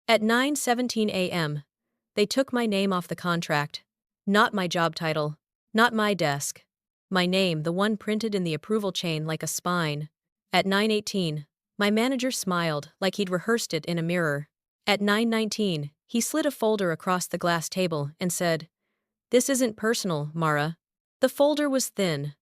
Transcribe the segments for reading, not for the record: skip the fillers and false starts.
At 9:17 a.m., they took my name off the contract. Not my job title. Not my desk. My name, the one printed in the approval chain like a spine. At 9:18, my manager smiled like he'd rehearsed it in a mirror. At 9:19, he slid a folder across the glass table and said, "This isn't personal, Mara." The folder was thin.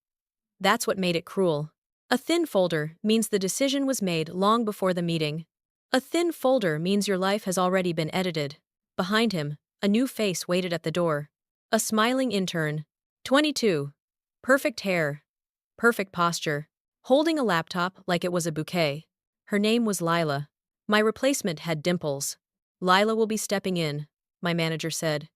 That's what made it cruel. A thin folder means the decision was made long before the meeting. A thin folder means your life has already been edited. Behind him, a new face waited at the door. A smiling intern. 22. Perfect hair. Perfect posture. Holding a laptop like it was a bouquet. Her name was Lila. My replacement had dimples. "Lila will be stepping in," my manager said.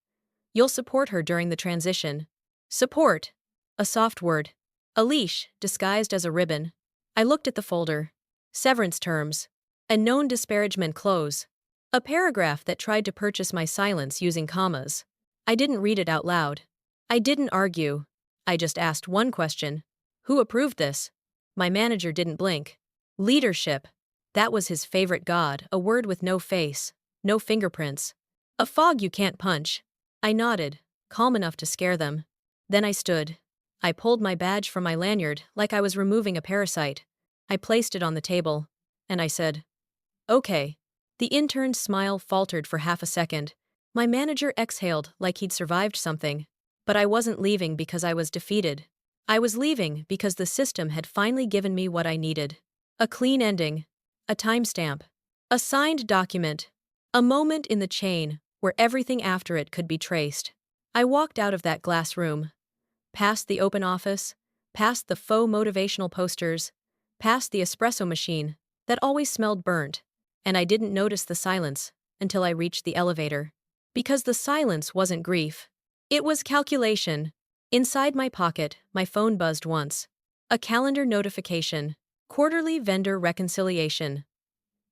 "You'll support her during the transition." Support. A soft word. A leash, disguised as a ribbon. I looked at the folder. Severance terms. A known disparagement clause. A paragraph that tried to purchase my silence using commas. I didn't read it out loud. I didn't argue. I just asked one question. Who approved this? My manager didn't blink. Leadership. That was his favorite god, a word with no face, no fingerprints. A fog you can't punch. I nodded, calm enough to scare them. Then I stood. I pulled my badge from my lanyard like I was removing a parasite. I placed it on the table. And I said, "Okay." The intern's smile faltered for half a second. My manager exhaled like he'd survived something. But I wasn't leaving because I was defeated. I was leaving because the system had finally given me what I needed. A clean ending. A timestamp. A signed document. A moment in the chain where everything after it could be traced. I walked out of that glass room. Past the open office. Past the faux motivational posters. Past the espresso machine that always smelled burnt. And I didn't notice the silence until I reached the elevator. Because the silence wasn't grief. It was calculation. Inside my pocket, my phone buzzed once. A calendar notification. Quarterly vendor reconciliation.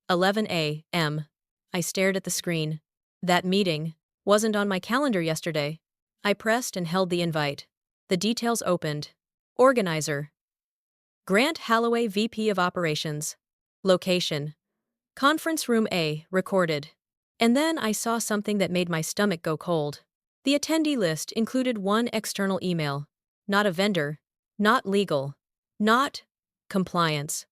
11 a.m. I stared at the screen. That meeting wasn't on my calendar yesterday. I pressed and held the invite. The details opened. Organizer. Grant Holloway, VP of Operations. Location. Conference Room A, recorded. And then I saw something that made my stomach go cold. The attendee list included one external email. Not a vendor. Not legal. Not compliance.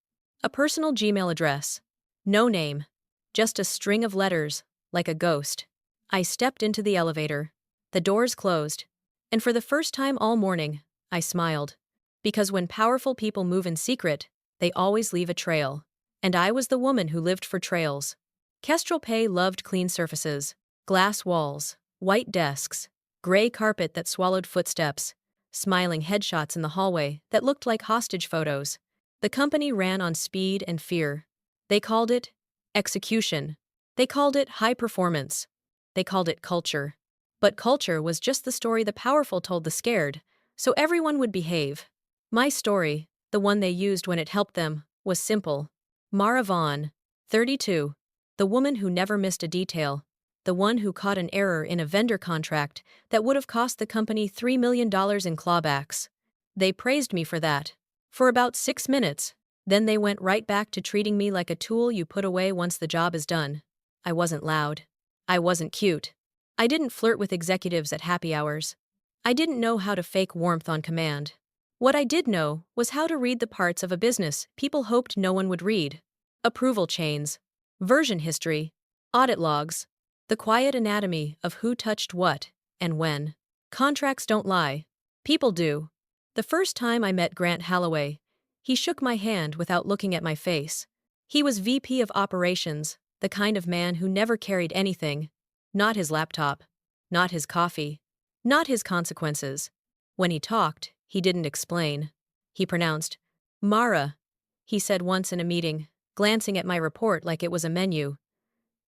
A personal Gmail address. No name. Just a string of letters, like a ghost. I stepped into the elevator. The doors closed. And for the first time all morning, I smiled. Because when powerful people move in secret, they always leave a trail. And I was the woman who lived for trails. Kestrel Pay loved clean surfaces, glass walls, white desks, gray carpet that swallowed footsteps, smiling headshots in the hallway that looked like hostage photos. The company ran on speed and fear. They called it execution. They called it high performance. They called it culture. But culture was just the story the powerful told the scared, so everyone would behave. My story, the one they used when it helped them, was simple. Mara Vaughn, 32. The woman who never missed a detail. The one who caught an error in a vendor contract that would have cost the company $3 million in clawbacks. They praised me for that. For about 6 minutes. Then they went right back to treating me like a tool you put away once the job is done. I wasn't loud. I wasn't cute. I didn't flirt with executives at happy hours. I didn't know how to fake warmth on command. What I did know was how to read the parts of a business people hoped no one would read. Approval chains. Version history. Audit logs. The quiet anatomy of who touched what and when. Contracts don't lie. People do. The first time I met Grant Holloway, he shook my hand without looking at my face. He was VP of Operations, the kind of man who never carried anything. Not his laptop. Not his coffee. Not his consequences. When he talked, he didn't explain. He pronounced, "Mara," he said once in a meeting, glancing at my report like it was a menu.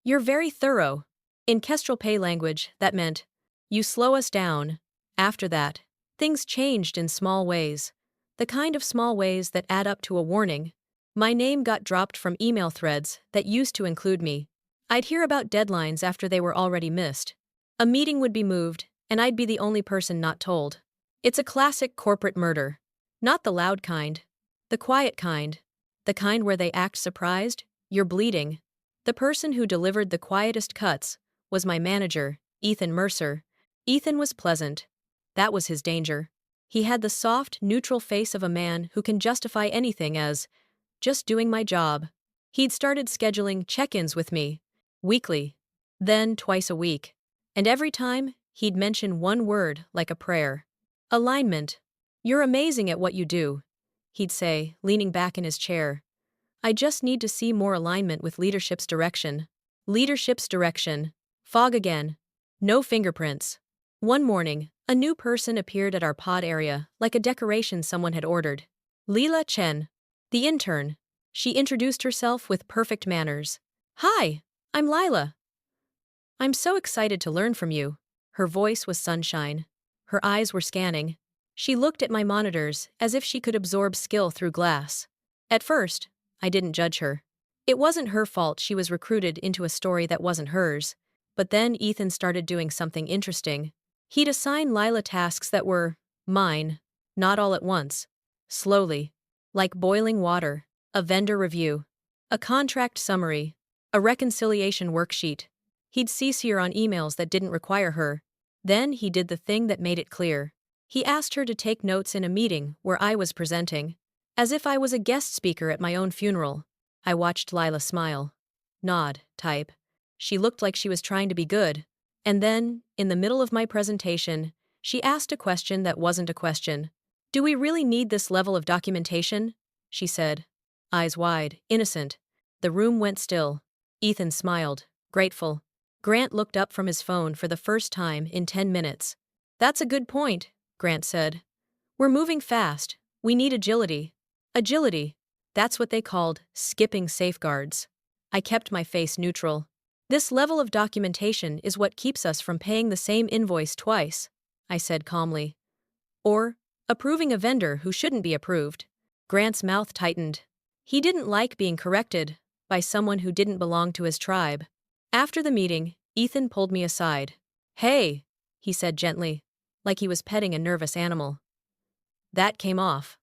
"You're very thorough." In Kestrel Pay language, that meant, "You slow us down." After that, things changed in small ways. The kind of small ways that add up to a warning. My name got dropped from email threads that used to include me. I'd hear about deadlines after they were already missed. A meeting would be moved, and I'd be the only person not told. It's a classic corporate murder. Not the loud kind. The quiet kind. The kind where they act surprised. You're bleeding. The person who delivered the quietest cuts was my manager, Ethan Mercer. Ethan was pleasant. That was his danger. He had the soft, neutral face of a man who can justify anything as, just doing my job. He'd started scheduling check-ins with me, weekly, then twice a week. And every time, he'd mention one word like a prayer. Alignment. You're amazing at what you do, he'd say, leaning back in his chair. I just need to see more alignment with leadership's direction. Leadership's direction. Fog again. No fingerprints. One morning, a new person appeared at our pod area, like a decoration someone had ordered. Leela Chen, the intern. She introduced herself with perfect manners. Hi, I'm Lila. I'm so excited to learn from you. Her voice was sunshine. Her eyes were scanning. She looked at my monitors as if she could absorb skill through glass. At first, I didn't judge her. It wasn't her fault she was recruited into a story that wasn't hers. But then Ethan started doing something interesting. He'd assign Lila tasks that were mine, not all at once. Slowly. Like boiling water. A vendor review. A contract summary. A reconciliation worksheet. He'd CC her on emails that didn't require her. Then he did the thing that made it clear. He asked her to take notes in a meeting where I was presenting. As if I was a guest speaker at my own funeral. I watched Lila smile. Nod, type. She looked like she was trying to be good. And then, in the middle of my presentation, she asked a question that wasn't a question. Do we really need this level of documentation? She said. Eyes wide, innocent. The room went still. Ethan smiled, grateful. Grant looked up from his phone for the first time in 10 minutes. That's a good point, Grant said. We're moving fast. We need agility. Agility. That's what they called skipping safeguards. I kept my face neutral. This level of documentation is what keeps us from paying the same invoice twice, I said calmly. Or approving a vendor who shouldn't be approved. Grant's mouth tightened. He didn't like being corrected by someone who didn't belong to his tribe. After the meeting, Ethan pulled me aside. Hey, he said gently, like he was petting a nervous animal. That came off.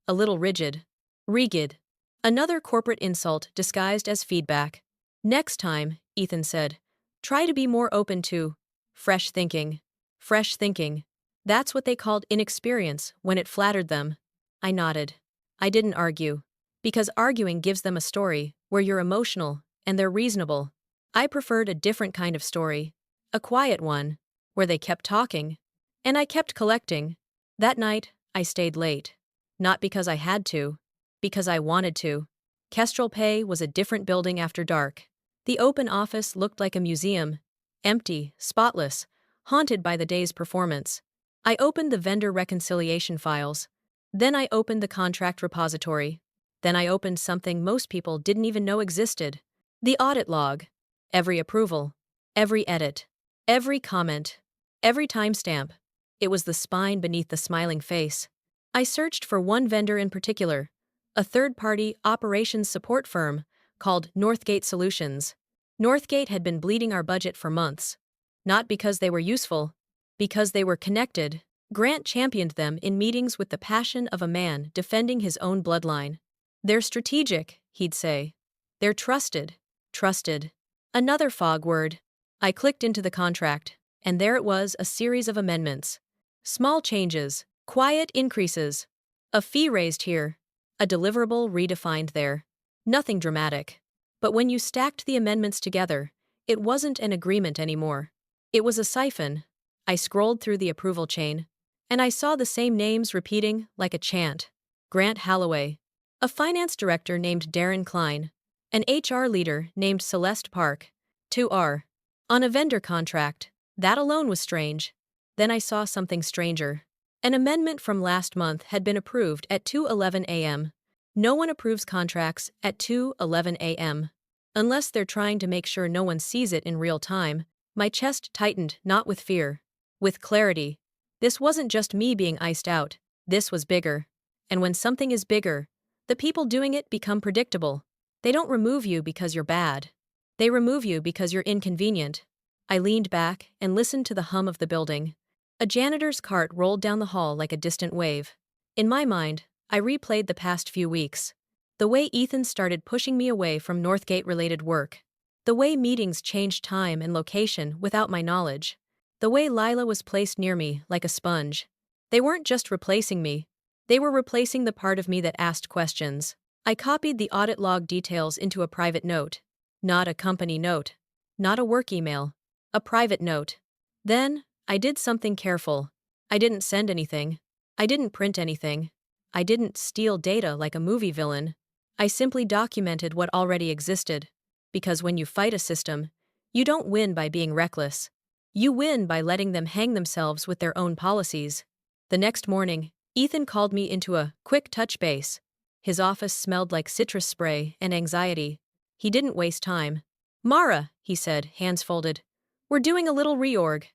A little rigid. Rigid. Another corporate insult disguised as feedback. Next time, Ethan said, try to be more open to fresh thinking. Fresh thinking. That's what they called inexperience when it flattered them. I nodded. I didn't argue. Because arguing gives them a story where you're emotional and they're reasonable. I preferred a different kind of story. A quiet one, where they kept talking. And I kept collecting. That night, I stayed late. Not because I had to. Because I wanted to. Kestrel Pay was a different building after dark. The open office looked like a museum. Empty, spotless, haunted by the day's performance. I opened the vendor reconciliation files. Then I opened the contract repository. Then I opened something most people didn't even know existed. The audit log. Every approval. Every edit. Every comment. Every timestamp. It was the spine beneath the smiling face. I searched for one vendor in particular. A third-party operations support firm called Northgate Solutions. Northgate had been bleeding our budget for months. Not because they were useful. Because they were connected. Grant championed them in meetings with the passion of a man defending his own bloodline. They're strategic, he'd say. They're trusted. Trusted. Another fog word. I clicked into the contract, and there it was, a series of amendments. Small changes, quiet increases. A fee raised here. A deliverable redefined there. Nothing dramatic. But when you stacked the amendments together, it wasn't an agreement anymore. It was a siphon. I scrolled through the approval chain, and I saw the same names repeating like a chant. Grant Holloway. A finance director named Darren Klein. An HR leader named Celeste Park. 2R. On a vendor contract. That alone was strange. Then I saw something stranger. An amendment from last month had been approved at 2:11 a.m. No one approves contracts at 2:11 a.m. Unless they're trying to make sure no one sees it in real time. My chest tightened, not with fear. With clarity. This wasn't just me being iced out. This was bigger. And when something is bigger, the people doing it become predictable. They don't remove you because you're bad. They remove you because you're inconvenient. I leaned back and listened to the hum of the building. A janitor's cart rolled down the hall like a distant wave. In my mind, I replayed the past few weeks. The way Ethan started pushing me away from Northgate-related work. The way meetings changed time and location without my knowledge. The way Lila was placed near me like a sponge. They weren't just replacing me. They were replacing the part of me that asked questions. I copied the audit log details into a private note. Not a company note. Not a work email. A private note. Then, I did something careful. I didn't send anything. I didn't print anything. I didn't steal data like a movie villain. I simply documented what already existed. Because when you fight a system, you don't win by being reckless. You win by letting them hang themselves with their own policies. The next morning, Ethan called me into a quick touch base. His office smelled like citrus spray and anxiety. He didn't waste time. "Mara," he said, hands folded. "We're doing a little reorg."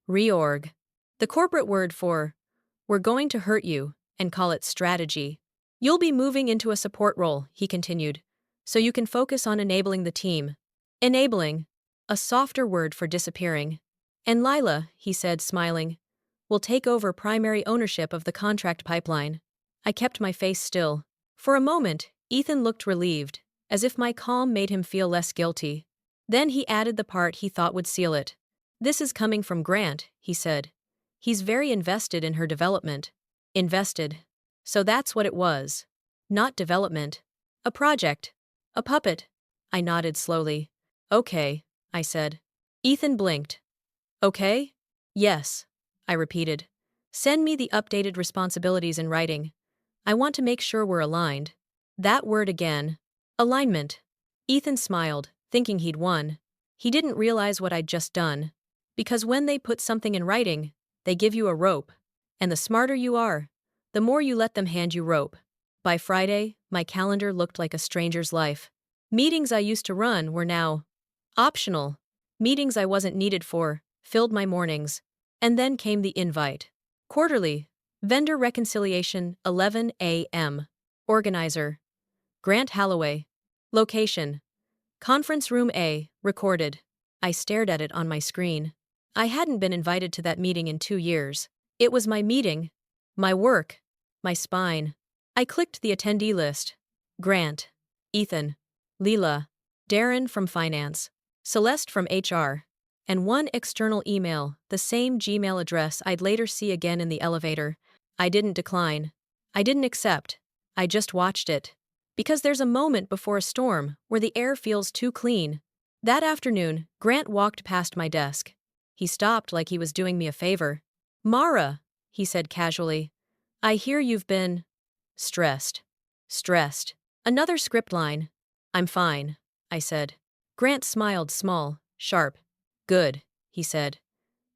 Reorg. The corporate word for, "we're going to hurt you," and call it strategy. "You'll be moving into a support role," he continued, "so you can focus on enabling the team." Enabling. A softer word for disappearing. "And Lila," he said, smiling, "will take over primary ownership of the contract pipeline." I kept my face still. For a moment, Ethan looked relieved, as if my calm made him feel less guilty. Then he added the part he thought would seal it. "This is coming from Grant," he said. "He's very invested in her development." Invested. So that's what it was. Not development. A project. A puppet. I nodded slowly. "Okay," I said. Ethan blinked. "Okay?" "Yes," I repeated. "Send me the updated responsibilities in writing. I want to make sure we're aligned." That word again. Alignment. Ethan smiled, thinking he'd won. He didn't realize what I'd just done. Because when they put something in writing, they give you a rope. And the smarter you are, the more you let them hand you rope. By Friday, my calendar looked like a stranger's life. Meetings I used to run were now optional. Meetings I wasn't needed for filled my mornings. And then came the invite. Quarterly. Vendor reconciliation, 11 a.m. Organizer. Grant Holloway. Location. Conference Room A, recorded. I stared at it on my screen. I hadn't been invited to that meeting in 2 years. It was my meeting. My work. My spine. I clicked the attendee list. Grant. Ethan. Leela. Darren from Finance. Celeste from HR. And one external email, the same Gmail address I'd later see again in the elevator. I didn't decline. I didn't accept. I just watched it. Because there's a moment before a storm where the air feels too clean. That afternoon, Grant walked past my desk. He stopped like he was doing me a favor. "Mara," he said casually, "I hear you've been stressed." Stressed. Another script line. "I'm fine," I said. Grant smiled small, sharp. "Good," he said.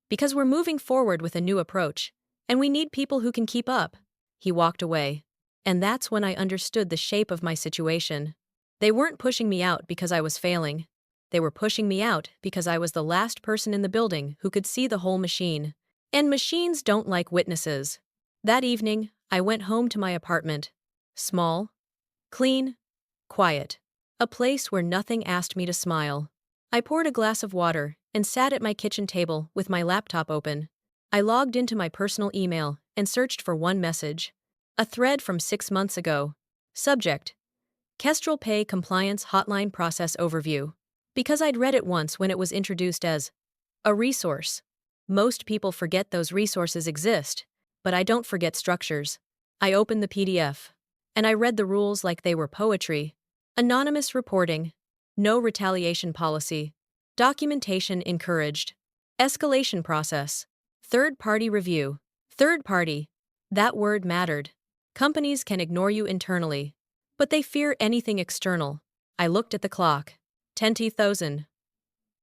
"Because we're moving forward with a new approach, and we need people who can keep up." He walked away. And that's when I understood the shape of my situation. They weren't pushing me out because I was failing. They were pushing me out because I was the last person in the building who could see the whole machine. And machines don't like witnesses. That evening, I went home to my apartment. Small, clean, quiet. A place where nothing asked me to smile. I poured a glass of water and sat at my kitchen table with my laptop open. I logged into my personal email and searched for one message. A thread from 6 months ago. Subject: Kestrel Pay Compliance Hotline Process Overview. Because I'd read it once when it was introduced as a resource. Most people forget those resources exist, but I don't forget structures. I opened the PDF, and I read the rules like they were poetry. Anonymous reporting. No retaliation policy. Documentation encouraged. Escalation process. Third-party review. Third party. That word mattered. Companies can ignore you internally, but they fear anything external. I looked at the clock. 20,000.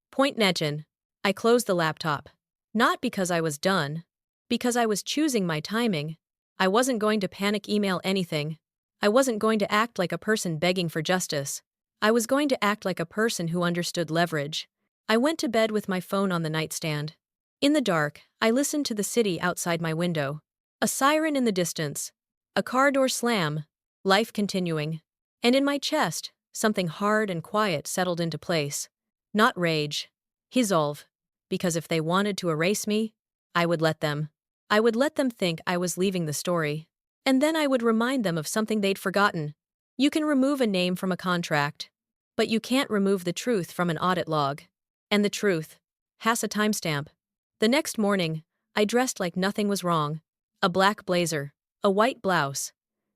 Point Negen. I closed the laptop. Not because I was done. Because I was choosing my timing. I wasn't going to panic email anything. I wasn't going to act like a person begging for justice. I was going to act like a person who understood leverage. I went to bed with my phone on the nightstand. In the dark, I listened to the city outside my window. A siren in the distance. A car door slam. Life continuing. And in my chest, something hard and quiet settled into place. Not rage. Resolve. Because if they wanted to erase me, I would let them. I would let them think I was leaving the story. And then I would remind them of something they'd forgotten. You can remove a name from a contract, But you can't remove the truth from an audit log. And the truth has a timestamp. The next morning, I dressed like nothing was wrong. A black blazer, a white blouse,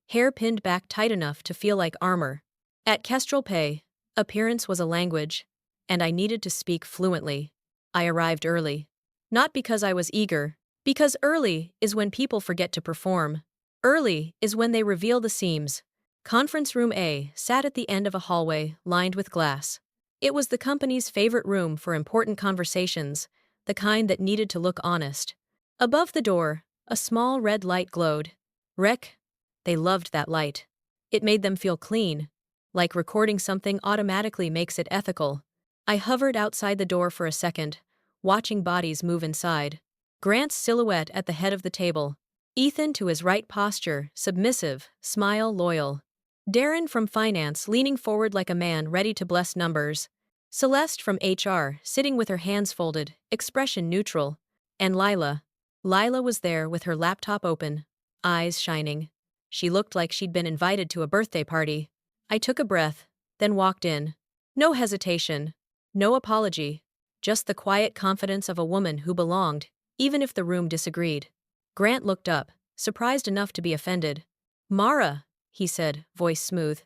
hair pinned back tight enough to feel like armor. At Kestrel Pay, appearance was a language, and I needed to speak fluently. I arrived early. Not because I was eager, because early is when people forget to perform. Early is when they reveal the seams. Conference Room A sat at the end of a hallway lined with glass. It was the company's favorite room for important conversations, the kind that needed to look honest. Above the door, a small red light glowed. Rec. They loved that light. It made them feel clean, like recording something automatically makes it ethical. I hovered outside the door for a second, watching bodies move inside. Grant's silhouette at the head of the table. Ethan to his right, posture, submissive, smile loyal. Darren from finance leaning forward like a man ready to bless numbers. Celeste from HR sitting with her hands folded, expression neutral. And Lila. Lila was there with her laptop open, eyes shining. She looked like she'd been invited to a birthday party. I took a breath, then walked in. No hesitation. No apology. Just the quiet confidence of a woman who belonged, even if the room disagreed. Grant looked up, surprised enough to be offended. "Mara," he said, voice smooth.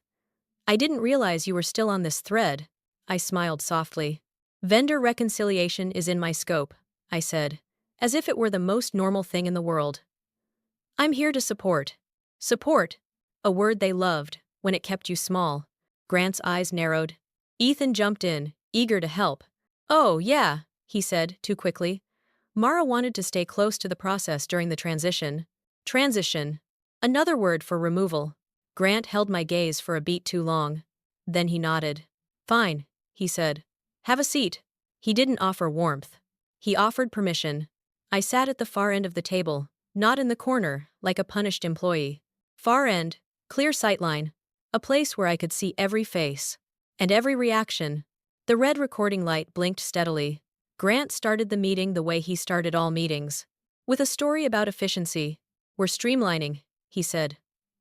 "I didn't realize you were still on this thread." I smiled softly. "Vendor reconciliation is in my scope," I said, as if it were the most normal thing in the world. "I'm here to support." Support, a word they loved, when it kept you small. Grant's eyes narrowed. Ethan jumped in, eager to help. "Oh, yeah," he said, too quickly. Mara wanted to stay close to the process during the transition. Transition. Another word for removal. Grant held my gaze for a beat too long. Then he nodded. "Fine," he said. "Have a seat." He didn't offer warmth. He offered permission. I sat at the far end of the table, not in the corner, like a punished employee. Far end, clear sightline. A place where I could see every face. And every reaction. The red recording light blinked steadily. Grant started the meeting the way he started all meetings. With a story about efficiency. "We're streamlining," he said.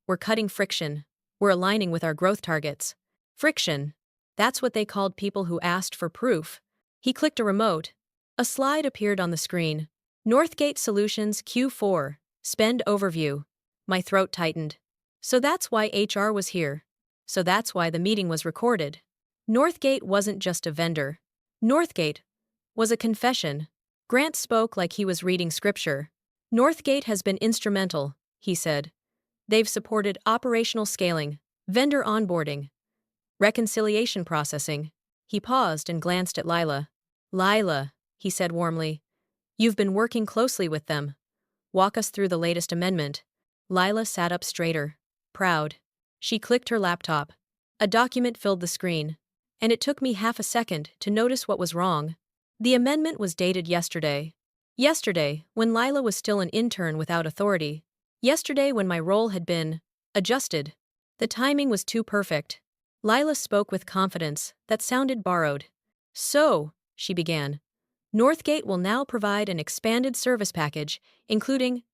"We're cutting friction. We're aligning with our growth targets." Friction. That's what they called people who asked for proof. He clicked a remote. A slide appeared on the screen. Northgate Solutions Q4. Spend overview. My throat tightened. So that's why HR was here. So that's why the meeting was recorded. Northgate wasn't just a vendor. Northgate was a confession. Grant spoke like he was reading scripture. "Northgate has been instrumental," he said. "They've supported operational scaling, vendor onboarding, reconciliation processing." He paused and glanced at Lila. "Lila," he said warmly, "you've been working closely with them. Walk us through the latest amendment." Lila sat up straighter, proud. She clicked her laptop. A document filled the screen, and it took me half a second to notice what was wrong. The amendment was dated yesterday. Yesterday, when Lila was still an intern without authority. Yesterday, when my role had been adjusted. The timing was too perfect. Lila spoke with confidence that sounded borrowed. "So," she began, "Northgate will now provide an expanded service package, including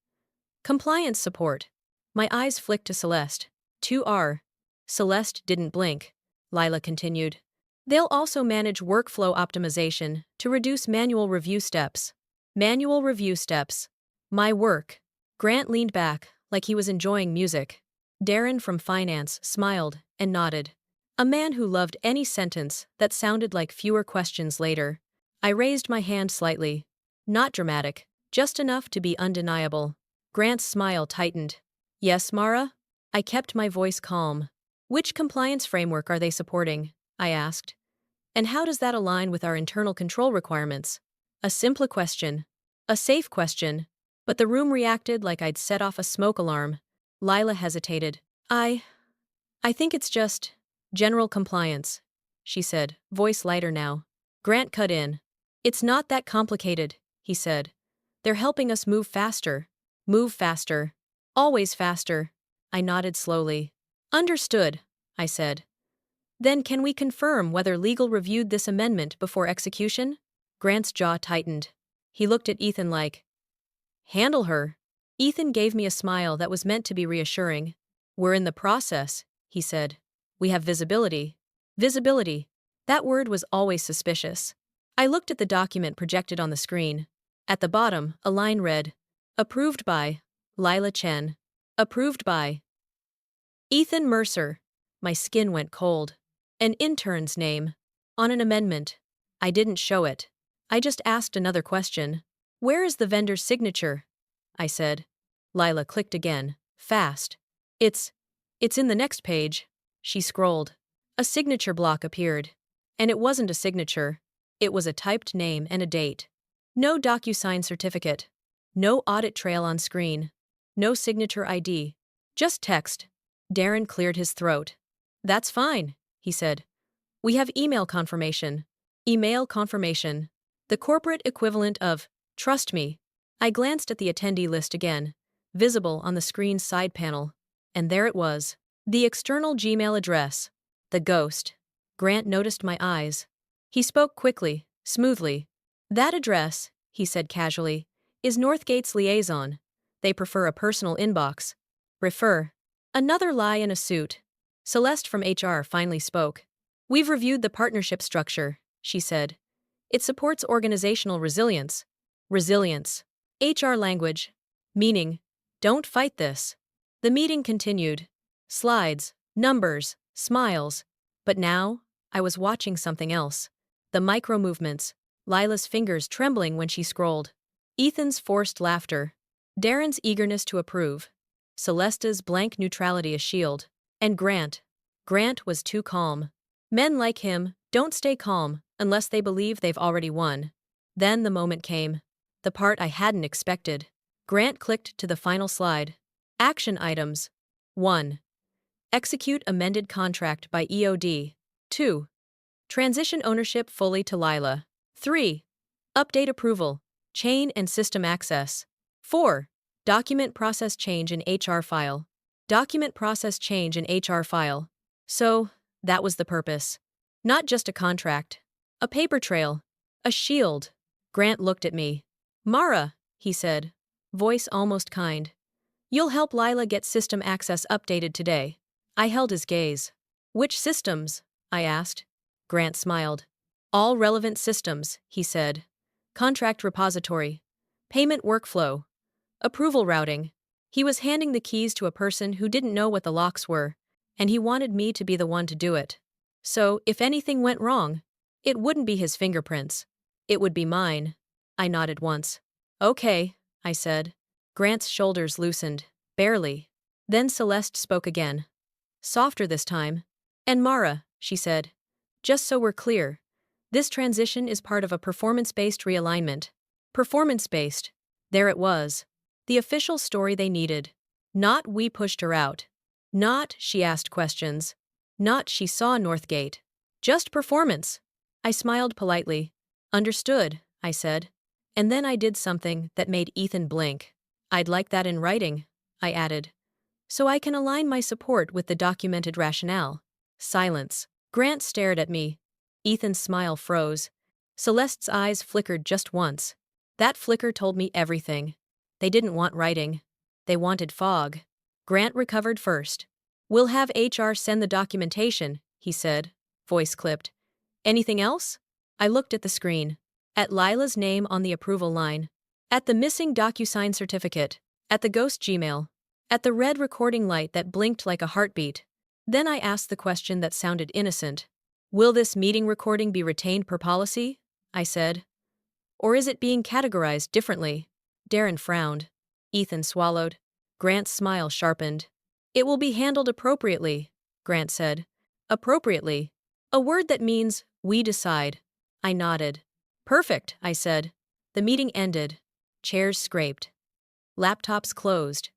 compliance support." My eyes flicked to Celeste. 2R. Celeste didn't blink. Lila continued. "They'll also manage workflow optimization to reduce manual review steps." Manual review steps. My work. Grant leaned back, like he was enjoying music. Darren from finance smiled and nodded. A man who loved any sentence that sounded like fewer questions later. I raised my hand slightly. Not dramatic, just enough to be undeniable. Grant's smile tightened. "Yes, Mara?" I kept my voice calm. "Which compliance framework are they supporting?" I asked. "And how does that align with our internal control requirements?" A simple question. A safe question. But the room reacted like I'd set off a smoke alarm. Lila hesitated. I think it's just general compliance," she said, voice lighter now. Grant cut in. "It's not that complicated," he said. "They're helping us move faster. Move faster. Always faster." I nodded slowly. "Understood," I said. "Then can we confirm whether legal reviewed this amendment before execution?" Grant's jaw tightened. He looked at Ethan like, "Handle her." Ethan gave me a smile that was meant to be reassuring. "We're in the process," he said. "We have visibility." Visibility. That word was always suspicious. I looked at the document projected on the screen. At the bottom, a line read, "Approved by Lila Chen. Approved by Ethan Mercer." My skin went cold. An intern's name. On an amendment. I didn't show it. I just asked another question. "Where is the vendor's signature?" I said. Lila clicked again, fast. It's in the next page." She scrolled. A signature block appeared. And it wasn't a signature. It was a typed name and a date. No DocuSign certificate. No audit trail on screen. No signature ID. Just text. Darren cleared his throat. "That's fine," he said. "We have email confirmation." Email confirmation. The corporate equivalent of, "Trust me." I glanced at the attendee list again, visible on the screen's side panel. And there it was. The external Gmail address. The ghost. Grant noticed my eyes. He spoke quickly, smoothly. "That address," he said casually, "is Northgate's liaison. They prefer a personal inbox." Refer. Another lie in a suit. Celeste from HR finally spoke. "We've reviewed the partnership structure," she said. "It supports organizational resilience." Resilience. HR language. Meaning, don't fight this. The meeting continued. Slides, numbers, smiles. But now, I was watching something else. The micro movements. Lila's fingers trembling when she scrolled. Ethan's forced laughter. Darren's eagerness to approve. Celeste's blank neutrality a shield. And Grant. Grant was too calm. Men like him don't stay calm unless they believe they've already won. Then the moment came. The part I hadn't expected. Grant clicked to the final slide. Action items. 1. Execute amended contract by EOD. 2. Transition ownership fully to Lila. 3. Update approval, chain and system access. 4. Document process change in HR file. Document process change in HR file. So, that was the purpose. Not just a contract. A paper trail. A shield. Grant looked at me. "Mara," he said, voice almost kind. "You'll help Lila get system access updated today." I held his gaze. "Which systems?" I asked. Grant smiled. "All relevant systems," he said. "Contract repository. Payment workflow. Approval routing." He was handing the keys to a person who didn't know what the locks were, and he wanted me to be the one to do it. So, if anything went wrong, it wouldn't be his fingerprints. It would be mine. I nodded once. "Okay," I said. Grant's shoulders loosened, barely. Then Celeste spoke again. Softer this time. "And Mara," she said. "Just so we're clear, this transition is part of a performance-based realignment." Performance-based. There it was. The official story they needed. Not "we pushed her out." Not "she asked questions." Not "she saw Northgate." Just performance. I smiled politely. "Understood," I said. And then I did something that made Ethan blink. "I'd like that in writing," I added. "So I can align my support with the documented rationale." Silence. Grant stared at me. Ethan's smile froze. Celeste's eyes flickered just once. That flicker told me everything. They didn't want writing. They wanted fog. Grant recovered first. "We'll have HR send the documentation," he said, voice clipped. "Anything else?" I looked at the screen. At Lila's name on the approval line. At the missing DocuSign certificate. At the ghost Gmail. At the red recording light that blinked like a heartbeat. Then I asked the question that sounded innocent. "Will this meeting recording be retained per policy?" I said. "Or is it being categorized differently?" Darren frowned. Ethan swallowed. Grant's smile sharpened. "It will be handled appropriately," Grant said. "Appropriately. A word that means, we decide." I nodded. "Perfect," I said. The meeting ended. Chairs scraped. Laptops closed.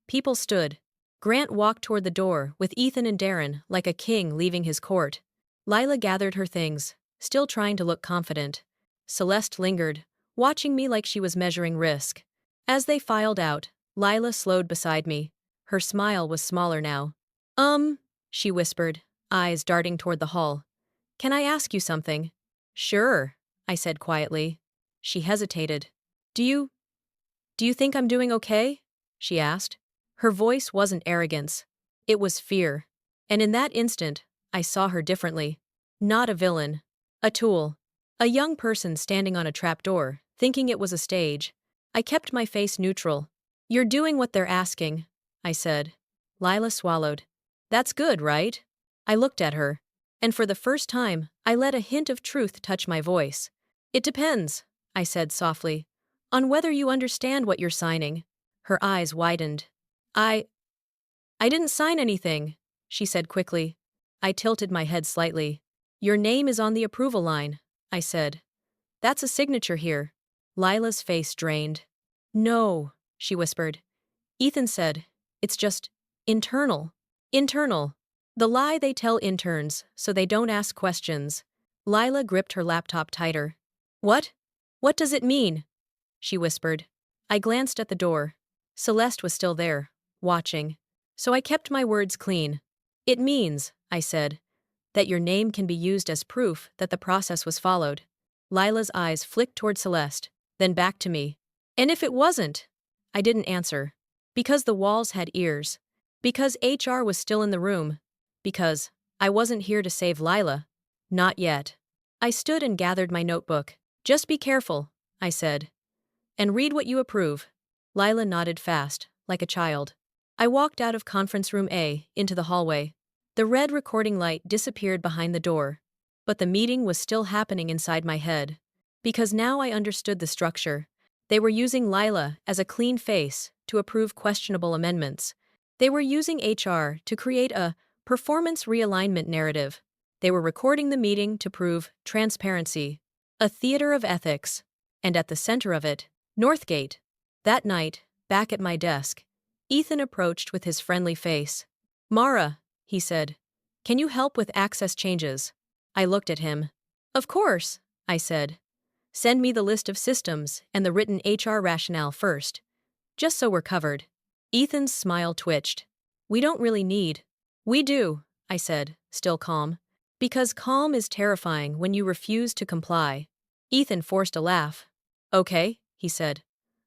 People stood. Grant walked toward the door with Ethan and Darren like a king leaving his court. Lila gathered her things, still trying to look confident. Celeste lingered, watching me like she was measuring risk. As they filed out, Lila slowed beside me. Her smile was smaller now. She whispered, eyes darting toward the hall. "Can I ask you something?" "Sure," I said quietly. She hesitated. Do you think I'm doing okay?" she asked. Her voice wasn't arrogance. It was fear. And in that instant, I saw her differently. Not a villain. A tool. A young person standing on a trapdoor, thinking it was a stage. I kept my face neutral. You're doing what they're asking, I said. Lila swallowed. That's good, right? I looked at her. And for the first time, I let a hint of truth touch my voice. It depends, I said softly, on whether you understand what you're signing. Her eyes widened. I didn't sign anything, she said quickly. I tilted my head slightly. Your name is on the approval line, I said. That's a signature here. Lila's face drained. No, she whispered. Ethan said, it's just internal. Internal. The lie they tell interns so they don't ask questions. Lila gripped her laptop tighter. What? What does it mean? She whispered. I glanced at the door. Celeste was still there, watching. So I kept my words clean. It means, I said, that your name can be used as proof that the process was followed. Lila's eyes flicked toward Celeste, then back to me. And if it wasn't? I didn't answer. Because the walls had ears. Because HR was still in the room. Because I wasn't here to save Lila. Not yet. I stood and gathered my notebook. Just be careful, I said. And read what you approve. Lila nodded fast, like a child. I walked out of conference room A into the hallway. The red recording light disappeared behind the door. But the meeting was still happening inside my head. Because now I understood the structure. They were using Lila as a clean face to approve questionable amendments. They were using HR to create a performance realignment narrative. They were recording the meeting to prove transparency, a theater of ethics. And at the center of it, Northgate. That night, back at my desk, Ethan approached with his friendly face. Mara, he said, can you help with access changes? I looked at him. Of course, I said. Send me the list of systems and the written HR rationale first. Just so we're covered. Ethan's smile twitched. We don't really need. We do, I said, still calm. Because calm is terrifying when you refuse to comply. Ethan forced a laugh. Okay, he said.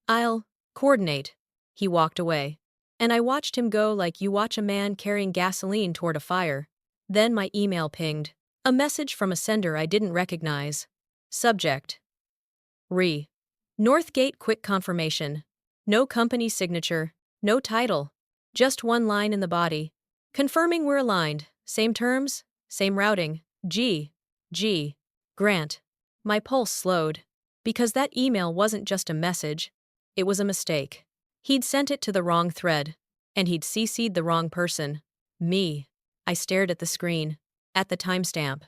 I'll coordinate. He walked away. And I watched him go like you watch a man carrying gasoline toward a fire. Then my email pinged. A message from a sender I didn't recognize. Subject. Northgate quick confirmation. No company signature, no title. Just one line in the body. Confirming we're aligned. Same terms, same routing. G. Grant. My pulse slowed. Because that email wasn't just a message. It was a mistake. He'd sent it to the wrong thread. And he'd CC'd the wrong person. Me. I stared at the screen. At the timestamp.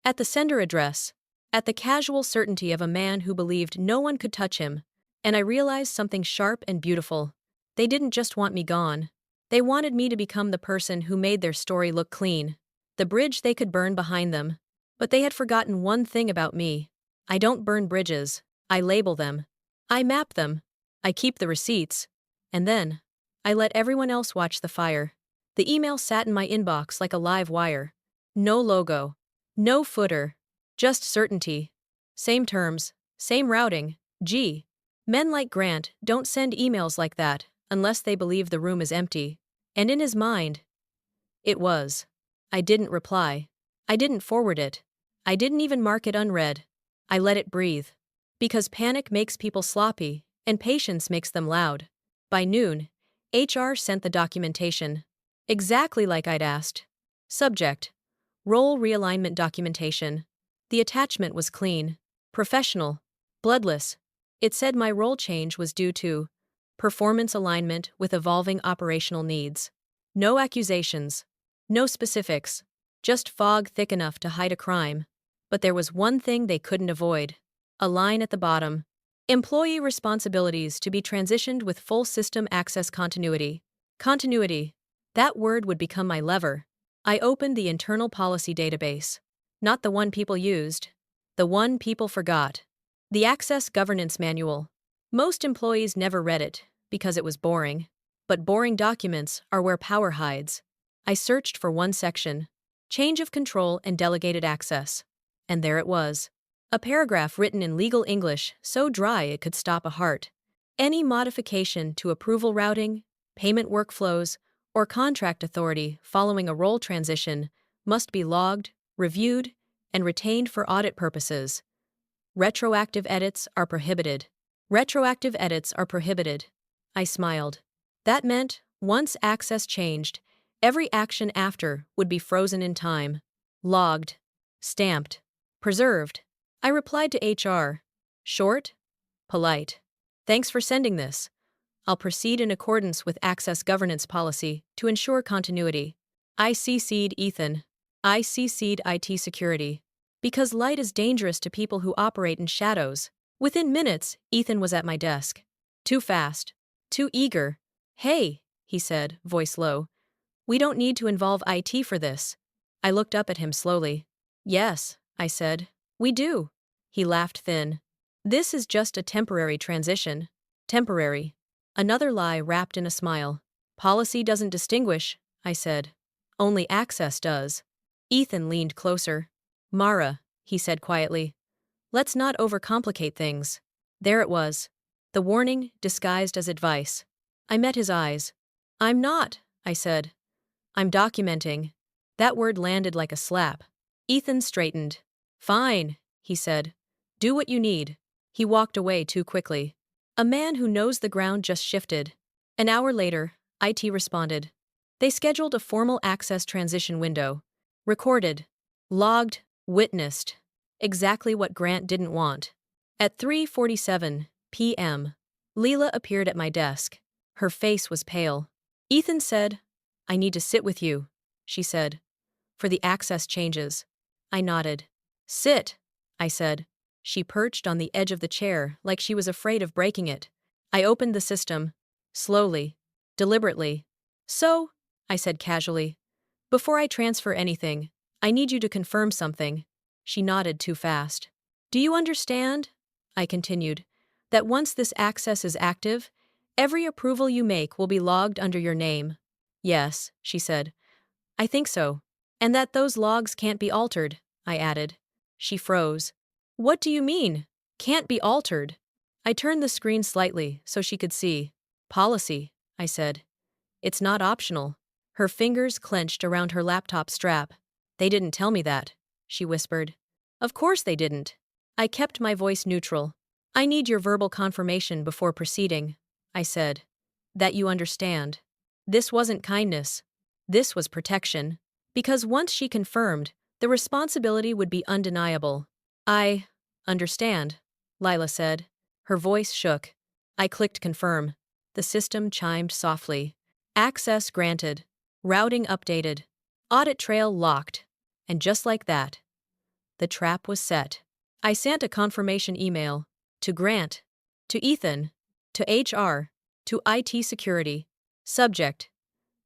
At the sender address. At the casual certainty of a man who believed no one could touch him. And I realized something sharp and beautiful. They didn't just want me gone. They wanted me to become the person who made their story look clean. The bridge they could burn behind them. But they had forgotten one thing about me. I don't burn bridges. I label them. I map them. I keep the receipts. And then, I let everyone else watch the fire. The email sat in my inbox like a live wire. No logo. No footer. Just certainty. Same terms. Same routing. G. Men like Grant don't send emails like that unless they believe the room is empty. And in his mind, it was. I didn't reply. I didn't forward it. I didn't even mark it unread. I let it breathe. Because panic makes people sloppy, and patience makes them loud. By noon, HR sent the documentation. Exactly like I'd asked. Subject. Role realignment documentation. The attachment was clean, professional, bloodless. It said my role change was due to performance alignment with evolving operational needs. No accusations. No specifics. Just fog thick enough to hide a crime. But there was one thing they couldn't avoid. A line at the bottom. Employee responsibilities to be transitioned with full system access continuity. Continuity. That word would become my lever. I opened the internal policy database. Not the one people used. The one people forgot. The Access Governance Manual. Most employees never read it, because it was boring. But boring documents are where power hides. I searched for one section. Change of control and delegated access. And there it was. A paragraph written in legal English so dry it could stop a heart. Any modification to approval routing, payment workflows, or contract authority following a role transition must be logged, reviewed, and retained for audit purposes. Retroactive edits are prohibited. Retroactive edits are prohibited. I smiled. That meant, once access changed, every action after would be frozen in time. Logged. Stamped. Preserved. I replied to HR. Short? Polite. Thanks for sending this. I'll proceed in accordance with access governance policy to ensure continuity. I CC'd Ethan. I CC'd IT security. Because light is dangerous to people who operate in shadows. Within minutes, Ethan was at my desk. Too fast. Too eager. Hey, he said, voice low. We don't need to involve IT for this. I looked up at him slowly. Yes, I said. We do. He laughed thin. This is just a temporary transition. Temporary. Another lie wrapped in a smile. Policy doesn't distinguish, I said. Only access does. Ethan leaned closer. Mara, he said quietly. Let's not overcomplicate things. There it was. The warning disguised as advice. I met his eyes. I'm not, I said. I'm documenting. That word landed like a slap. Ethan straightened. Fine, he said. Do what you need. He walked away too quickly. A man who knows the ground just shifted. An hour later, IT responded. They scheduled a formal access transition window. Recorded. Logged. Witnessed. Exactly what Grant didn't want. At 3:47 p.m., Leela appeared at my desk. Her face was pale. Ethan said, I need to sit with you, she said. For the access changes. I nodded. Sit, I said. She perched on the edge of the chair like she was afraid of breaking it. I opened the system. Slowly. Deliberately. So, I said casually. Before I transfer anything, I need you to confirm something. She nodded too fast. Do you understand? I continued. That once this access is active, every approval you make will be logged under your name. Yes, she said. I think so. And that those logs can't be altered, I added. She froze. What do you mean? Can't be altered? I turned the screen slightly so she could see. Policy, I said. It's not optional. Her fingers clenched around her laptop strap. They didn't tell me that, she whispered. Of course they didn't. I kept my voice neutral. I need your verbal confirmation before proceeding, I said. That you understand. This wasn't kindness. This was protection. Because once she confirmed, the responsibility would be undeniable. I understand, Lila said. Her voice shook. I clicked confirm. The system chimed softly. Access granted. Routing updated. Audit trail locked. And just like that, the trap was set. I sent a confirmation email. To Grant. To Ethan. To HR. To IT security. Subject.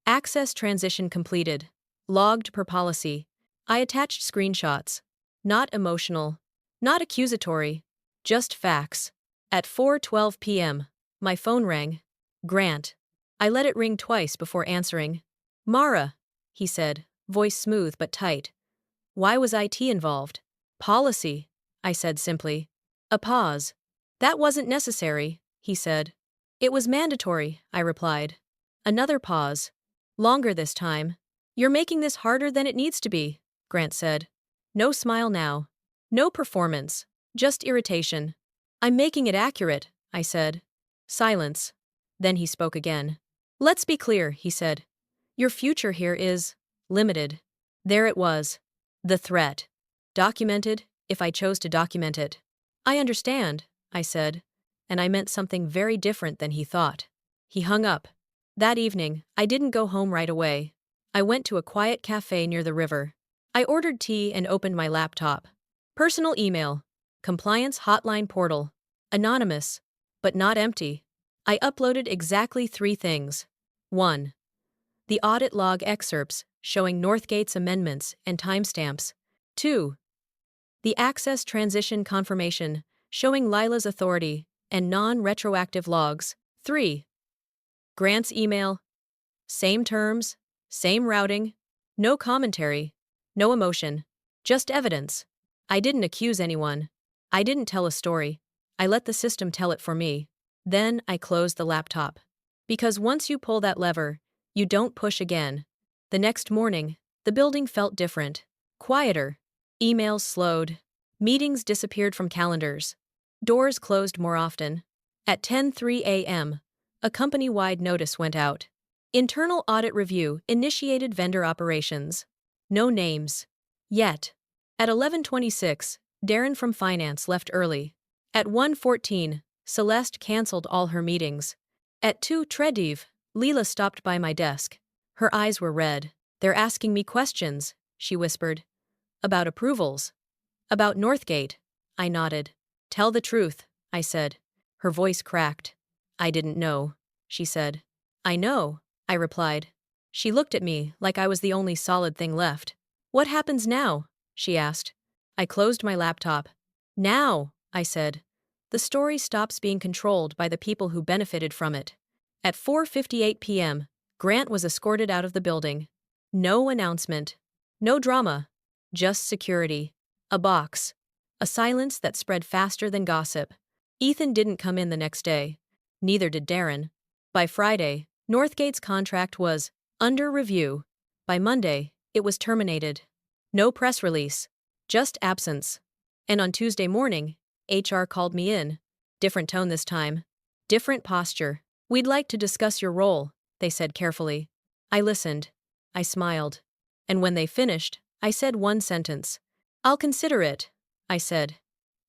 Access transition completed. Logged per policy. I attached screenshots. Not emotional. Not accusatory. Just facts. At 4:12 p.m., my phone rang. Grant. I let it ring twice before answering. Mara, he said, voice smooth but tight. Why was IT involved? Policy, I said simply. A pause. That wasn't necessary, he said. It was mandatory, I replied. Another pause. Longer this time. You're making this harder than it needs to be, Grant said. No smile now. No performance. Just irritation. I'm making it accurate, I said. Silence. Then he spoke again. Let's be clear, he said. Your future here is limited. There it was. The threat. Documented, if I chose to document it. I understand, I said. And I meant something very different than he thought. He hung up. That evening, I didn't go home right away. I went to a quiet cafe near the river. I ordered tea and opened my laptop. Personal email. Compliance hotline portal. Anonymous. But not empty. I uploaded exactly 3 things. 1. The audit log excerpts showing Northgate's amendments and timestamps. 2. The access transition confirmation showing Lila's authority and non-retroactive logs. 3. Grant's email. Same terms, same routing, no commentary, no emotion, just evidence. I didn't accuse anyone. I didn't tell a story. I let the system tell it for me. Then I closed the laptop. Because once you pull that lever, you don't push again. The next morning, the building felt different. Quieter. Emails slowed. Meetings disappeared from calendars. Doors closed more often. At 10:03 a.m., a company-wide notice went out. Internal audit review initiated vendor operations. No names. Yet. At 11:26, Darren from finance left early. At 1:14, Celeste canceled all her meetings. At 2:30, Leela stopped by my desk. Her eyes were red. "They're asking me questions," she whispered. "About approvals. About Northgate." I nodded. "Tell the truth," I said. Her voice cracked. "I didn't know," she said. "I know," I replied. She looked at me like I was the only solid thing left. "What happens now?" she asked. I closed my laptop. "Now," I said. The story stops being controlled by the people who benefited from it. At 4:58 p.m., Grant was escorted out of the building. No announcement. No drama. Just security. A box. A silence that spread faster than gossip. Ethan didn't come in the next day. Neither did Darren. By Friday, Northgate's contract was under review. By Monday, it was terminated. No press release. Just absence. And on Tuesday morning, HR called me in. Different tone this time. Different posture. "We'd like to discuss your role," they said carefully. I listened. I smiled. And when they finished, I said one sentence. "I'll consider it," I said.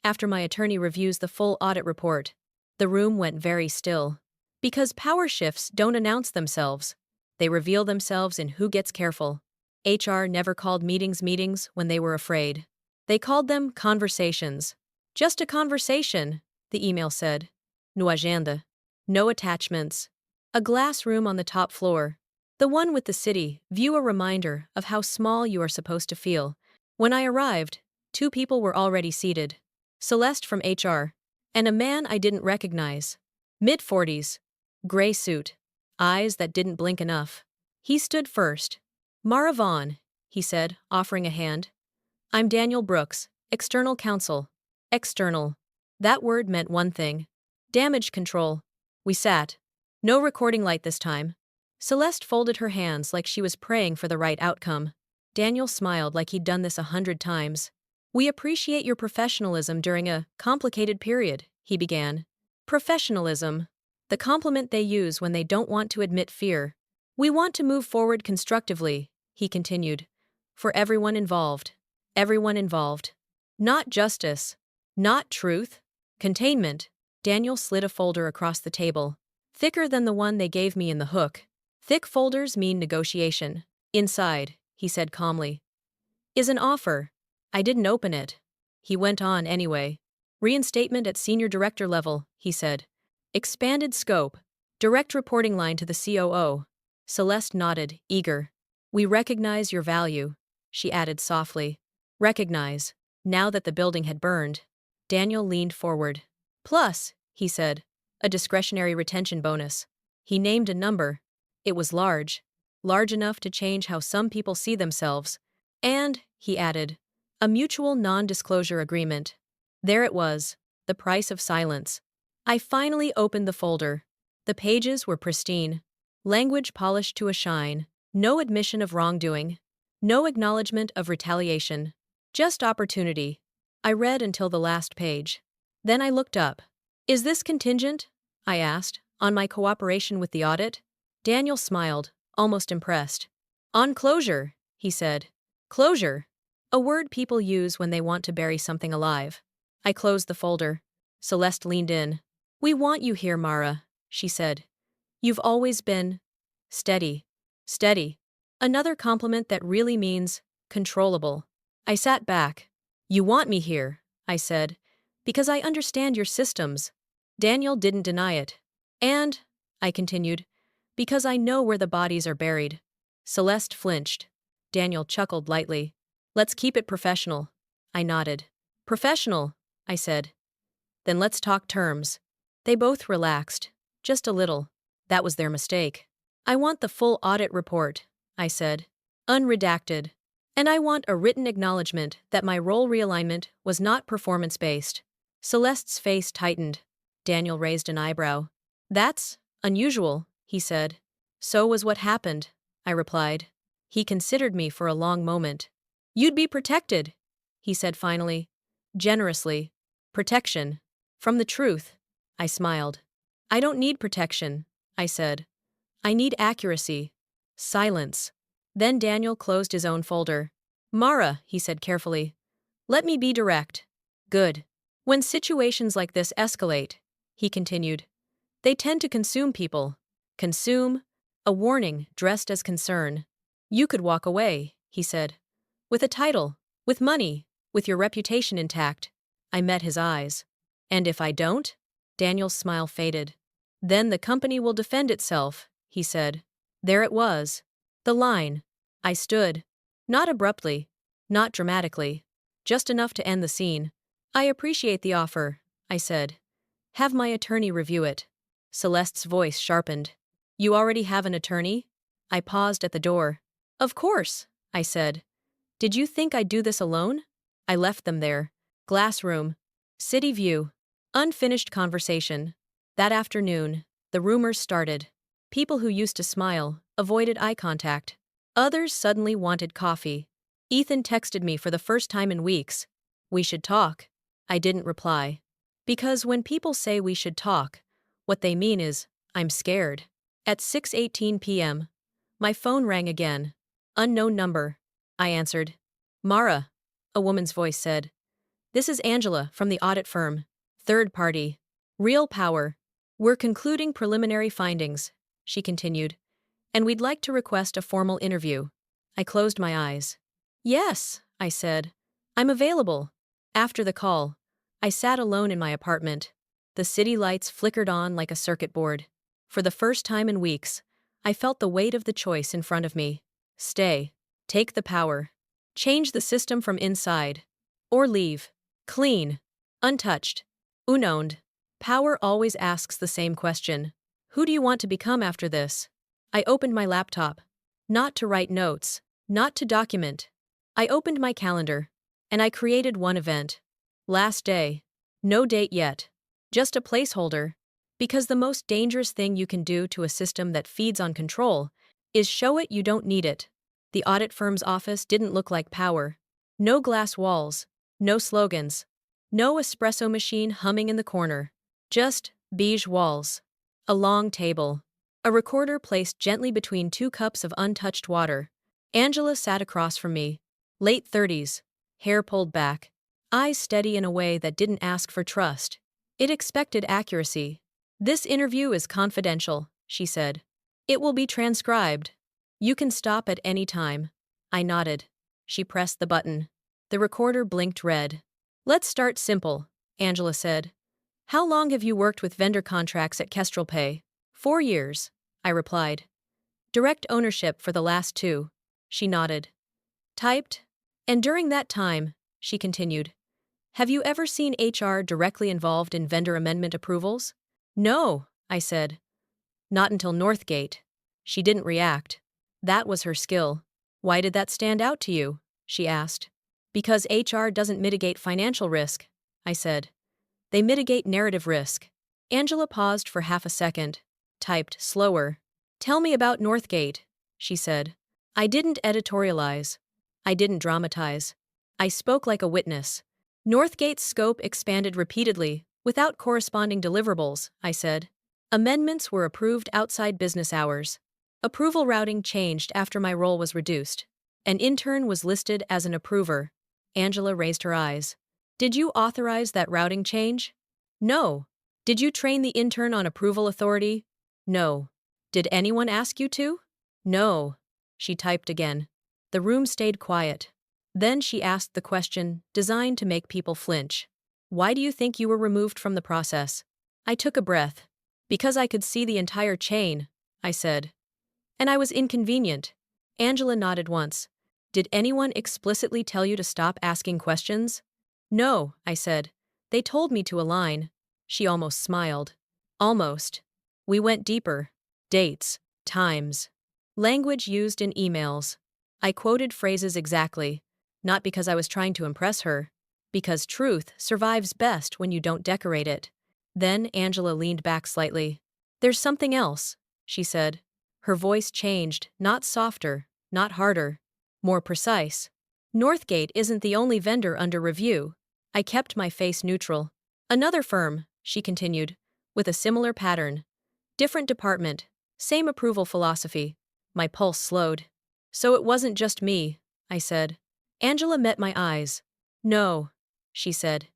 After my attorney reviews the full audit report, the room went very still. Because power shifts don't announce themselves. They reveal themselves in who gets careful. HR never called meetings when they were afraid. They called them conversations. "Just a conversation," the email said. No agenda. No attachments. A glass room on the top floor. The one with the city view, a reminder of how small you are supposed to feel. When I arrived, 2 people were already seated. Celeste from HR, and a man I didn't recognize. Mid-40s. Gray suit. Eyes that didn't blink enough. He stood first. "Mara Vaughn," he said, offering a hand. "I'm Daniel Brooks, external counsel." External. That word meant one thing. Damage control. We sat. No recording light this time. Celeste folded her hands like she was praying for the right outcome. Daniel smiled like he'd done this 100 times. "We appreciate your professionalism during a complicated period," he began. Professionalism. The compliment they use when they don't want to admit fear. "We want to move forward constructively," he continued. "For everyone involved. Everyone involved. Not justice. Not truth. Containment." Daniel slid a folder across the table. Thicker than the one they gave me in the hook. "Thick folders mean negotiation. Inside," he said calmly, "is an offer." I didn't open it. He went on anyway. "Reinstatement at senior director level," he said. "Expanded scope. Direct reporting line to the COO." Celeste nodded, eager. "We recognize your value," she added softly. "Recognize." Now that the building had burned. Daniel leaned forward. "Plus," he said, "a discretionary retention bonus." He named a number. It was large. Large enough to change how some people see themselves. And, he added, a mutual non-disclosure agreement. There it was, the price of silence. I finally opened the folder. The pages were pristine. Language polished to a shine. No admission of wrongdoing. No acknowledgement of retaliation. Just opportunity. I read until the last page. Then I looked up. "Is this contingent?" I asked, "on my cooperation with the audit?" Daniel smiled, almost impressed. "On closure," he said. Closure. A word people use when they want to bury something alive. I closed the folder. Celeste leaned in. "We want you here, Mara," she said. "You've always been steady." Steady. Another compliment that really means controllable. I sat back. "You want me here," I said, "because I understand your systems." Daniel didn't deny it. "And," I continued, "because I know where the bodies are buried." Celeste flinched. Daniel chuckled lightly. "Let's keep it professional." I nodded. "Professional," I said. "Then let's talk terms." They both relaxed. Just a little. That was their mistake. "I want the full audit report," I said. Unredacted. "And I want a written acknowledgement that my role realignment was not performance-based." Celeste's face tightened. Daniel raised an eyebrow. "That's unusual," he said. "So was what happened," I replied. He considered me for a long moment. "You'd be protected," he said finally. Generously. Protection. From the truth. I smiled. I don't need protection, I said. I need accuracy. Silence. Then Daniel closed his own folder. Mara, he said carefully. Let me be direct. Good. When situations like this escalate, he continued, they tend to consume people. Consume? A warning dressed as concern. You could walk away, he said. With a title, with money, with your reputation intact. I met his eyes. And if I don't? Daniel's smile faded. Then the company will defend itself, he said. There it was. The line. I stood. Not abruptly. Not dramatically. Just enough to end the scene. I appreciate the offer, I said. Have my attorney review it. Celeste's voice sharpened. You already have an attorney? I paused at the door. Of course, I said. Did you think I'd do this alone? I left them there. Glass room. City view. Unfinished conversation. That afternoon, the rumors started. People who used to smile avoided eye contact. Others suddenly wanted coffee. Ethan texted me for the first time in weeks. We should talk. I didn't reply. Because when people say we should talk, what they mean is, I'm scared. At 6:18 p.m., my phone rang again. Unknown number. I answered. Mara, a woman's voice said. This is Angela from the audit firm. Third party. Real power. We're concluding preliminary findings, she continued, and we'd like to request a formal interview. I closed my eyes. Yes, I said. I'm available. After the call, I sat alone in my apartment. The city lights flickered on like a circuit board. For the first time in weeks, I felt the weight of the choice in front of me. Stay. Take the power. Change the system from inside. Or leave. Clean. Untouched. Unowned. Power always asks the same question. Who do you want to become after this? I opened my laptop. Not to write notes. Not to document. I opened my calendar. And I created one event. Last day. No date yet. Just a placeholder. Because the most dangerous thing you can do to a system that feeds on control is show it you don't need it. The audit firm's office didn't look like power. No glass walls. No slogans. No espresso machine humming in the corner. Just beige walls. A long table. A recorder placed gently between 2 cups of untouched water. Angela sat across from me. Late 30s. Hair pulled back. Eyes steady in a way that didn't ask for trust. It expected accuracy. This interview is confidential, she said. It will be transcribed. You can stop at any time. I nodded. She pressed the button. The recorder blinked red. Let's start simple, Angela said. How long have you worked with vendor contracts at Kestrel Pay? 4 years, I replied. Direct ownership for the last 2. She nodded. Typed? And during that time, she continued, have you ever seen HR directly involved in vendor amendment approvals? No, I said. Not until Northgate. She didn't react. That was her skill. Why did that stand out to you? She asked. Because HR doesn't mitigate financial risk, I said. They mitigate narrative risk. Angela paused for half a second. Typed slower. Tell me about Northgate, she said. I didn't editorialize. I didn't dramatize. I spoke like a witness. Northgate's scope expanded repeatedly, without corresponding deliverables, I said. Amendments were approved outside business hours. Approval routing changed after my role was reduced. An intern was listed as an approver. Angela raised her eyes. Did you authorize that routing change? No. Did you train the intern on approval authority? No. Did anyone ask you to? No. She typed again. The room stayed quiet. Then she asked the question designed to make people flinch. Why do you think you were removed from the process? I took a breath. Because I could see the entire chain, I said. And I was inconvenient. Angela nodded once. Did anyone explicitly tell you to stop asking questions? No, I said. They told me to align. She almost smiled. Almost. We went deeper. Dates. Times. Language used in emails. I quoted phrases exactly. Not because I was trying to impress her. Because truth survives best when you don't decorate it. Then Angela leaned back slightly. There's something else, she said. Her voice changed, not softer, not harder. More precise. Northgate isn't the only vendor under review. I kept my face neutral. Another firm, she continued, with a similar pattern. Different department, same approval philosophy. My pulse slowed. So it wasn't just me, I said. Angela met my eyes. No, she said.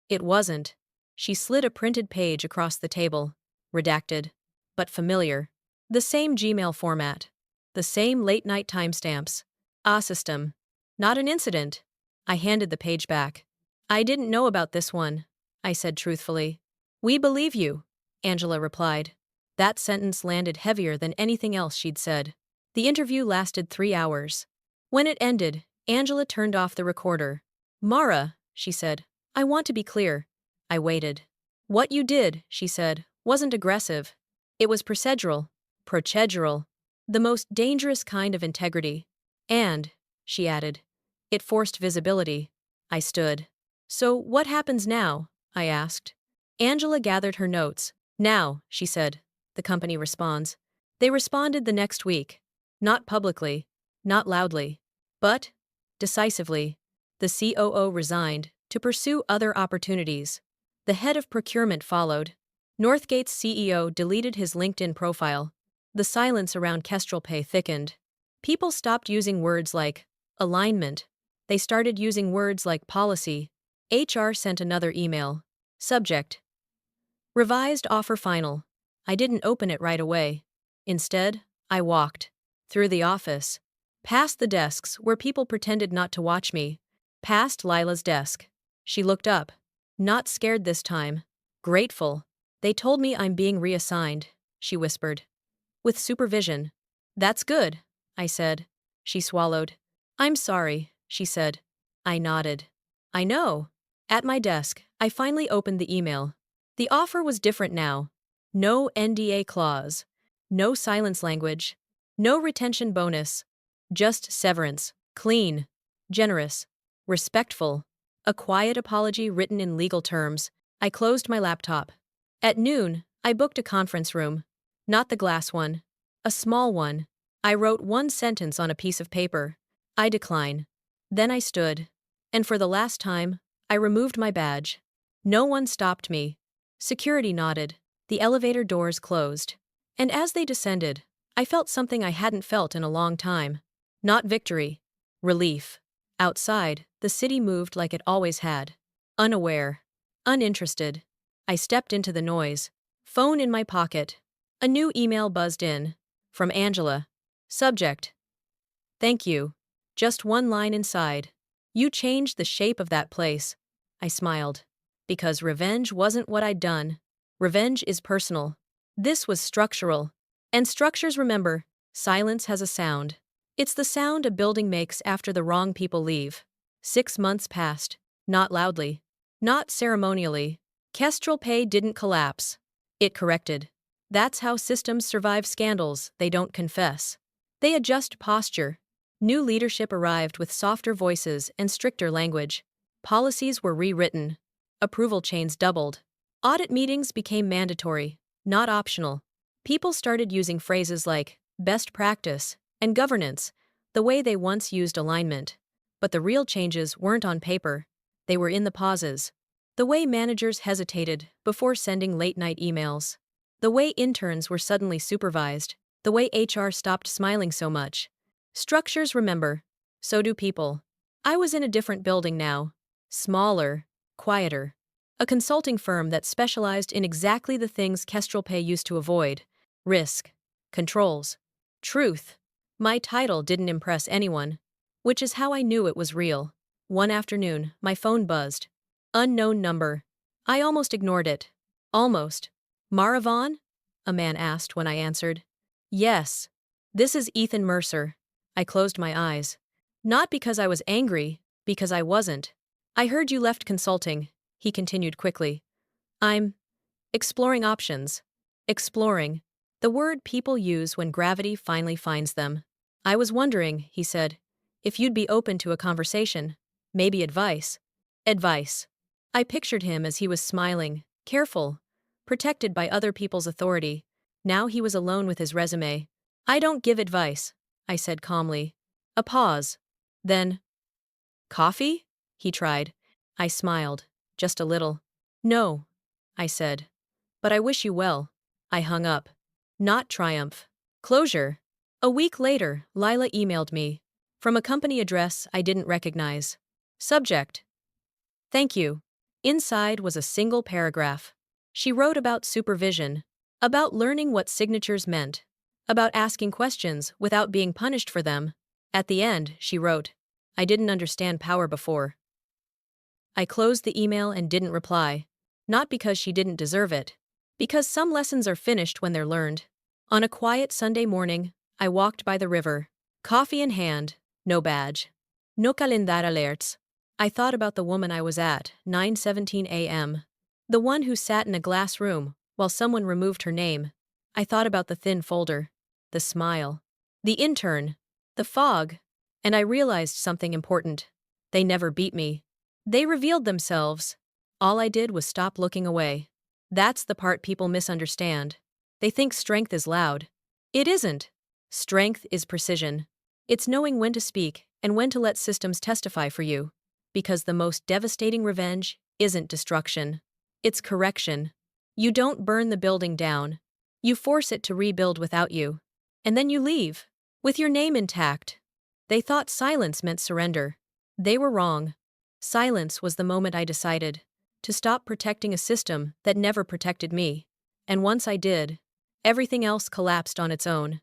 It wasn't. She slid a printed page across the table. Redacted. But familiar. The same Gmail format. The same late-night timestamps. Ah, system. Not an incident. I handed the page back. I didn't know about this one, I said truthfully. We believe you, Angela replied. That sentence landed heavier than anything else she'd said. The interview lasted 3 hours. When it ended, Angela turned off the recorder. Mara, she said, I want to be clear. I waited. What you did, she said, wasn't aggressive. It was procedural. Procedural. The most dangerous kind of integrity. And, she added, it forced visibility. I stood. So what happens now? I asked. Angela gathered her notes. Now, she said, the company responds. They responded the next week. Not publicly. Not loudly. But, decisively. The COO resigned to pursue other opportunities. The head of procurement followed. Northgate's CEO deleted his LinkedIn profile. The silence around Kestrel Pay thickened. People stopped using words like alignment. They started using words like policy. HR sent another email. Subject: revised offer final. I didn't open it right away. Instead, I walked through the office, past the desks where people pretended not to watch me, past Lila's desk. She looked up. Not scared this time. Grateful. They told me I'm being reassigned, she whispered. With supervision. That's good, I said. She swallowed. I'm sorry, she said. I nodded. I know. At my desk, I finally opened the email. The offer was different now. No NDA clause. No silence language. No retention bonus. Just severance. Clean. Generous. Respectful. A quiet apology written in legal terms. I closed my laptop. At noon, I booked a conference room. Not the glass one. A small one. I wrote one sentence on a piece of paper. I decline. Then I stood. And for the last time, I removed my badge. No one stopped me. Security nodded. The elevator doors closed. And as they descended, I felt something I hadn't felt in a long time. Not victory. Relief. Outside, the city moved like it always had. Unaware. Uninterested. I stepped into the noise. Phone in my pocket. A new email buzzed in. From Angela. Subject: thank you. Just one line inside. You changed the shape of that place. I smiled. Because revenge wasn't what I'd done. Revenge is personal. This was structural. And structures, remember, silence has a sound. It's the sound a building makes after the wrong people leave. 6 months passed. Not loudly. Not ceremonially. Kestrel Pay didn't collapse. It corrected. That's how systems survive scandals, they don't confess. They adjust posture. New leadership arrived with softer voices and stricter language. Policies were rewritten. Approval chains doubled. Audit meetings became mandatory, not optional. People started using phrases like best practice and governance, the way they once used alignment. But the real changes weren't on paper. They were in the pauses. The way managers hesitated before sending late-night emails. The way interns were suddenly supervised. The way HR stopped smiling so much. Structures remember. So do people. I was in a different building now. Smaller. Quieter. A consulting firm that specialized in exactly the things Kestrel Pay used to avoid. Risk. Controls. Truth. My title didn't impress anyone. Which is how I knew it was real. One afternoon, my phone buzzed. Unknown number. I almost ignored it. Almost. Mara Vaughn? A man asked when I answered. Yes. This is Ethan Mercer. I closed my eyes. Not because I was angry, because I wasn't. I heard you left consulting, he continued quickly. I'm exploring options. Exploring. The word people use when gravity finally finds them. I was wondering, he said, if you'd be open to a conversation. Maybe advice. Advice. I pictured him as he was smiling, careful, protected by other people's authority. Now he was alone with his resume. I don't give advice, I said calmly. A pause. Then, Coffee? He tried. I smiled. Just a little. No, I said. But I wish you well. I hung up. Not triumph. Closure. A week later, Lila emailed me. From a company address I didn't recognize. Subject: thank you. Inside was a single paragraph. She wrote about supervision, about learning what signatures meant, about asking questions without being punished for them. At the end, she wrote, I didn't understand power before. I closed the email and didn't reply. Not because she didn't deserve it. Because some lessons are finished when they're learned. On a quiet Sunday morning, I walked by the river. Coffee in hand, no badge. No calendar alerts. I thought about the woman I was at, 9:17 a.m. The one who sat in a glass room while someone removed her name. I thought about the thin folder, the smile, the intern, the fog, and I realized something important. They never beat me. They revealed themselves. All I did was stop looking away. That's the part people misunderstand. They think strength is loud. It isn't. Strength is precision. It's knowing when to speak and when to let systems testify for you. Because the most devastating revenge isn't destruction. It's correction. You don't burn the building down. You force it to rebuild without you. And then you leave. With your name intact. They thought silence meant surrender. They were wrong. Silence was the moment I decided to stop protecting a system that never protected me. And once I did, everything else collapsed on its own.